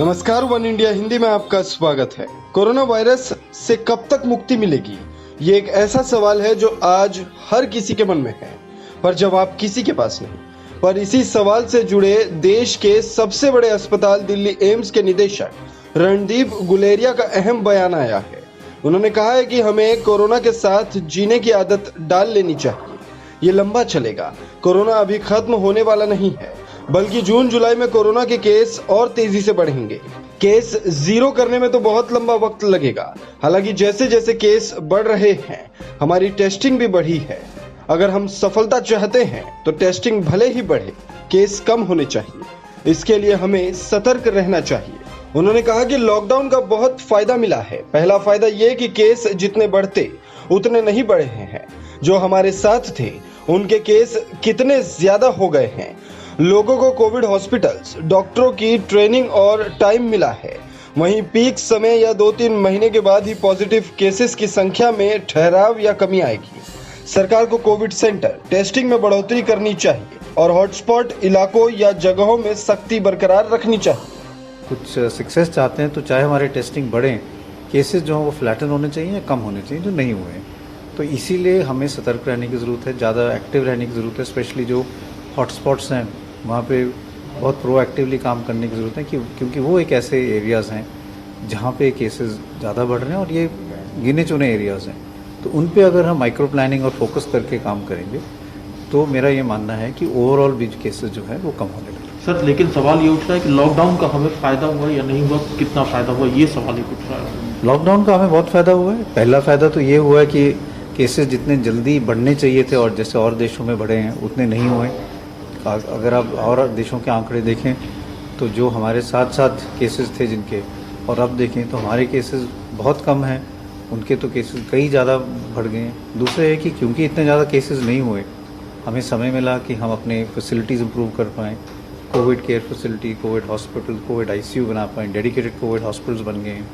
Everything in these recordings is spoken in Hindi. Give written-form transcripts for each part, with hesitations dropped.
नमस्कार, वन इंडिया हिंदी में आपका स्वागत है। कोरोना वायरस से कब तक मुक्ति मिलेगी, ये एक ऐसा सवाल है जो आज हर किसी के मन में है, पर जवाब किसी के पास नहीं। पर इसी सवाल से जुड़े देश के सबसे बड़े अस्पताल दिल्ली एम्स के निदेशक रणदीप गुलेरिया का अहम बयान आया है। उन्होंने कहा है कि हमें कोरोना के साथ जीने की आदत डाल लेनी चाहिए। ये लंबा चलेगा। कोरोना अभी खत्म होने वाला नहीं है, बल्कि जून जुलाई में कोरोना के केस और तेजी से बढ़ेंगे। केस जीरो करने में तो बहुत लंबा वक्त लगेगा। हालांकि जैसे जैसे केस बढ़ रहे हैं, हमारी टेस्टिंग भी बढ़ी है। अगर हम सफलता चाहते हैं तो टेस्टिंग भले ही बढ़े, केस कम होने चाहिए। इसके लिए हमें सतर्क रहना चाहिए। उन्होंने कहा कि लॉकडाउन का बहुत फायदा मिला है। पहला फायदा ये कि केस जितने बढ़ते उतने नहीं बढ़े हैं। जो हमारे साथ थे उनके केस कितने ज्यादा हो गए हैं। लोगों को कोविड हॉस्पिटल्स, डॉक्टरों की ट्रेनिंग और टाइम मिला है। वहीं पीक समय या 2-3 महीने के बाद ही पॉजिटिव केसेस की संख्या में ठहराव या कमी आएगी। सरकार को कोविड सेंटर टेस्टिंग में बढ़ोतरी करनी चाहिए और हॉटस्पॉट इलाकों या जगहों में सख्ती बरकरार रखनी चाहिए। कुछ सक्सेस चाहते हैं तो चाहे हमारे टेस्टिंग बढ़ें, केसेस जो हैं वो फ्लैटन होने चाहिए या कम होने चाहिए, जो नहीं हुए हैं। तो इसीलिए हमें सतर्क रहने की ज़रूरत है, ज़्यादा एक्टिव रहने की ज़रूरत है। स्पेशली जो हॉटस्पॉट्स हैं वहाँ पे बहुत प्रोएक्टिवली काम करने की ज़रूरत है, क्योंकि वो एक ऐसे एरियाज़ हैं जहाँ पे केसेस ज़्यादा बढ़ रहे हैं और ये गिने चुने एरियाज़ हैं। तो उन पे अगर हम माइक्रो प्लानिंग और फोकस करके काम करेंगे तो मेरा ये मानना है कि ओवरऑल भी केसेस जो है वो कम होने लगेंगे। सर, लेकिन सवाल ये उठ रहा है कि लॉकडाउन का हमें फ़ायदा हुआ या नहीं हुआ, कितना फ़ायदा हुआ, ये सवाल ही उठ रहा है। लॉकडाउन का हमें बहुत फ़ायदा हुआ है। पहला फ़ायदा तो ये हुआ है कि केसेस जितने जल्दी बढ़ने चाहिए थे और जैसे और देशों में बढ़े हैं उतने नहीं हुए। अगर आप और देशों के आंकड़े देखें तो जो हमारे साथ साथ केसेस थे जिनके, और अब देखें तो हमारे केसेस बहुत कम हैं, उनके तो केसेस कई ज़्यादा बढ़ गए हैं। दूसरे है कि क्योंकि इतने ज़्यादा केसेस नहीं हुए, हमें समय मिला कि हम अपने फैसिलिटीज़ इम्प्रूव कर पाएँ। Covid care facility, Covid hospital, Covid ICU बना पाएँ, डेडिकेटेड कोविड हॉस्पिटल्स बन गए हैं।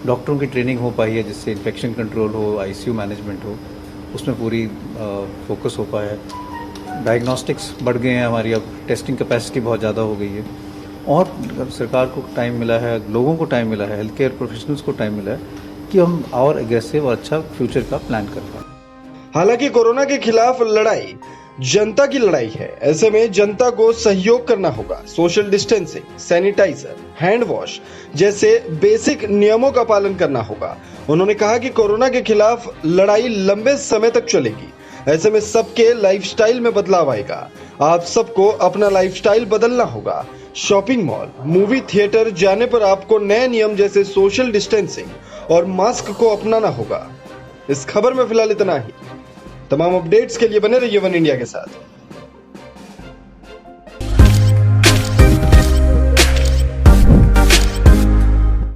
डॉक्टरों की ट्रेनिंग हो पाई है जिससे इन्फेक्शन कंट्रोल हो, ICU मैनेजमेंट हो, उसमें पूरी फोकस हो पाया है। डायग्नोस्टिक्स बढ़ गए हैं हमारी, अब टेस्टिंग कैपेसिटी बहुत ज़्यादा हो गई है। और सरकार को टाइम मिला है, लोगों को टाइम मिला है, हेल्थ केयर प्रोफेशनल्स को टाइम मिला है कि हम और एग्रेसिव और अच्छा फ्यूचर का प्लान कर पाएँ। हालांकि कोरोना के खिलाफ लड़ाई जनता की लड़ाई है। ऐसे में जनता को सहयोग करना होगा। Social distancing, sanitiser, hand wash जैसे बेसिक नियमों का पालन करना होगा। उन्होंने कहा कि कोरोना के खिलाफ लड़ाई लंबे समय तक चलेगी। ऐसे में सबके लाइफस्टाइल में बदलाव आएगा। आप सबको अपना लाइफस्टाइल बदलना होगा। शॉपिंग मॉल, मूवी थिएटर जाने पर आपको नए नियम जैसे सोशल डिस्टेंसिंग और मास्क को अपनाना होगा। इस खबर में फिलहाल इतना ही। तमाम अपडेट्स के लिए बने रहिए वन इंडिया के साथ।